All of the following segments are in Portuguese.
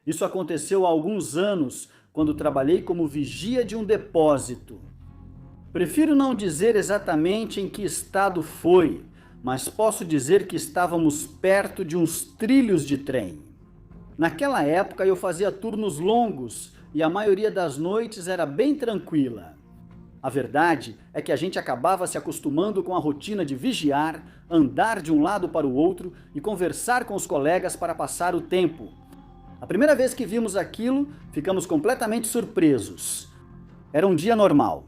Isso aconteceu há alguns anos, quando trabalhei como vigia de um depósito. Prefiro não dizer exatamente em que estado foi, mas posso dizer que estávamos perto de uns trilhos de trem. Naquela época eu fazia turnos longos e a maioria das noites era bem tranquila. A verdade é que a gente acabava se acostumando com a rotina de vigiar, andar de um lado para o outro e conversar com os colegas para passar o tempo. A primeira vez que vimos aquilo, ficamos completamente surpresos. Era um dia normal.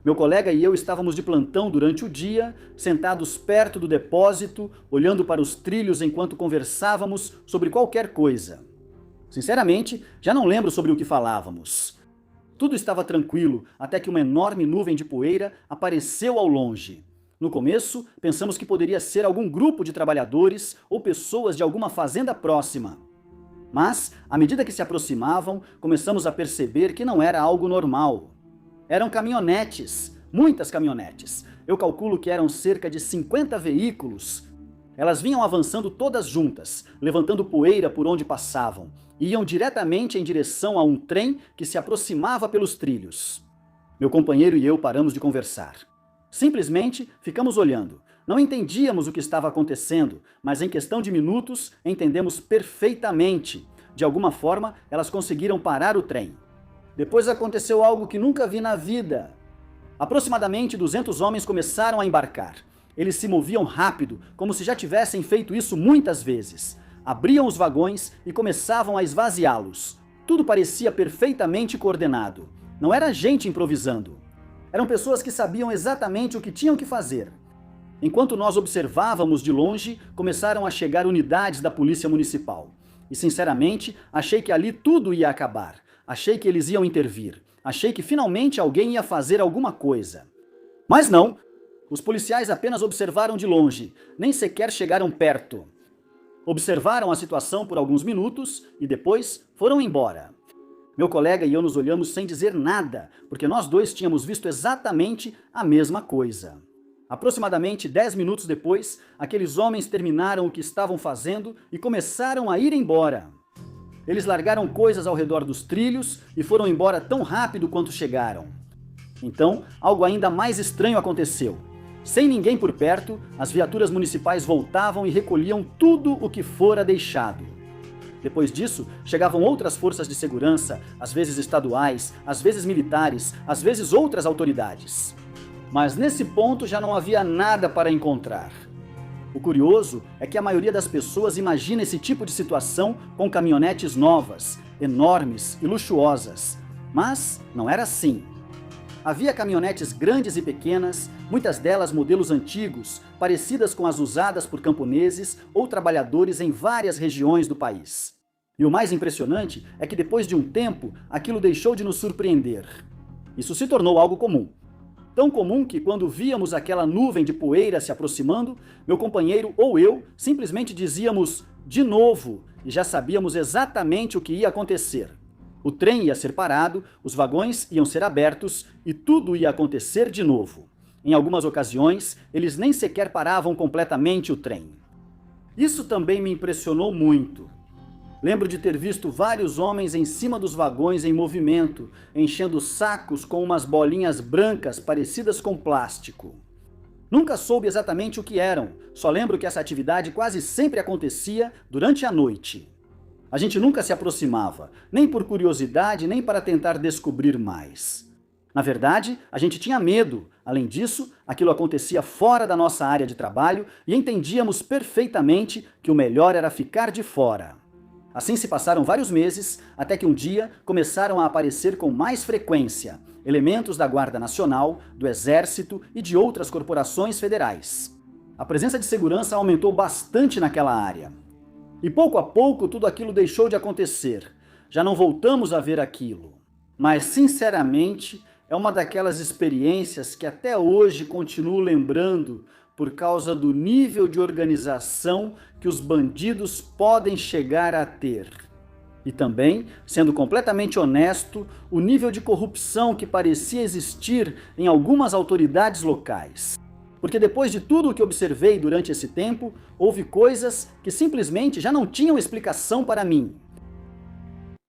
Meu colega e eu estávamos de plantão durante o dia, sentados perto do depósito, olhando para os trilhos enquanto conversávamos sobre qualquer coisa. Sinceramente, já não lembro sobre o que falávamos. Tudo estava tranquilo, até que uma enorme nuvem de poeira apareceu ao longe. No começo, pensamos que poderia ser algum grupo de trabalhadores ou pessoas de alguma fazenda próxima. Mas, à medida que se aproximavam, começamos a perceber que não era algo normal. Eram caminhonetes, muitas caminhonetes. Eu calculo que eram cerca de 50 veículos. Elas vinham avançando todas juntas, levantando poeira por onde passavam, e iam diretamente em direção a um trem que se aproximava pelos trilhos. Meu companheiro e eu paramos de conversar. Simplesmente ficamos olhando. Não entendíamos o que estava acontecendo, mas em questão de minutos entendemos perfeitamente. De alguma forma, elas conseguiram parar o trem. Depois aconteceu algo que nunca vi na vida. Aproximadamente 200 homens começaram a embarcar. Eles se moviam rápido, como se já tivessem feito isso muitas vezes. Abriam os vagões e começavam a esvaziá-los. Tudo parecia perfeitamente coordenado. Não era gente improvisando. Eram pessoas que sabiam exatamente o que tinham que fazer. Enquanto nós observávamos de longe, começaram a chegar unidades da Polícia Municipal. E sinceramente, achei que ali tudo ia acabar. Achei que eles iam intervir. Achei que finalmente alguém ia fazer alguma coisa. Mas não. Os policiais apenas observaram de longe, nem sequer chegaram perto. Observaram a situação por alguns minutos e depois foram embora. Meu colega e eu nos olhamos sem dizer nada, porque nós dois tínhamos visto exatamente a mesma coisa. Aproximadamente 10 minutos depois, aqueles homens terminaram o que estavam fazendo e começaram a ir embora. Eles largaram coisas ao redor dos trilhos e foram embora tão rápido quanto chegaram. Então, algo ainda mais estranho aconteceu. Sem ninguém por perto, as viaturas municipais voltavam e recolhiam tudo o que fora deixado. Depois disso, chegavam outras forças de segurança, às vezes estaduais, às vezes militares, às vezes outras autoridades. Mas nesse ponto já não havia nada para encontrar. O curioso é que a maioria das pessoas imagina esse tipo de situação com caminhonetes novas, enormes e luxuosas. Mas não era assim. Havia caminhonetes grandes e pequenas, muitas delas modelos antigos, parecidas com as usadas por camponeses ou trabalhadores em várias regiões do país. E o mais impressionante é que depois de um tempo, aquilo deixou de nos surpreender. Isso se tornou algo comum. Tão comum que quando víamos aquela nuvem de poeira se aproximando, meu companheiro ou eu simplesmente dizíamos "de novo" e já sabíamos exatamente o que ia acontecer. O trem ia ser parado, os vagões iam ser abertos e tudo ia acontecer de novo. Em algumas ocasiões, eles nem sequer paravam completamente o trem. Isso também me impressionou muito. Lembro de ter visto vários homens em cima dos vagões em movimento, enchendo sacos com umas bolinhas brancas parecidas com plástico. Nunca soube exatamente o que eram, só lembro que essa atividade quase sempre acontecia durante a noite. A gente nunca se aproximava, nem por curiosidade, nem para tentar descobrir mais. Na verdade, a gente tinha medo. Além disso, aquilo acontecia fora da nossa área de trabalho e entendíamos perfeitamente que o melhor era ficar de fora. Assim se passaram vários meses, até que um dia começaram a aparecer com mais frequência elementos da Guarda Nacional, do Exército e de outras corporações federais. A presença de segurança aumentou bastante naquela área. E pouco a pouco tudo aquilo deixou de acontecer. Já não voltamos a ver aquilo. Mas, sinceramente, é uma daquelas experiências que até hoje continuo lembrando por causa do nível de organização que os bandidos podem chegar a ter. E também, sendo completamente honesto, o nível de corrupção que parecia existir em algumas autoridades locais. Porque depois de tudo o que observei durante esse tempo, houve coisas que simplesmente já não tinham explicação para mim.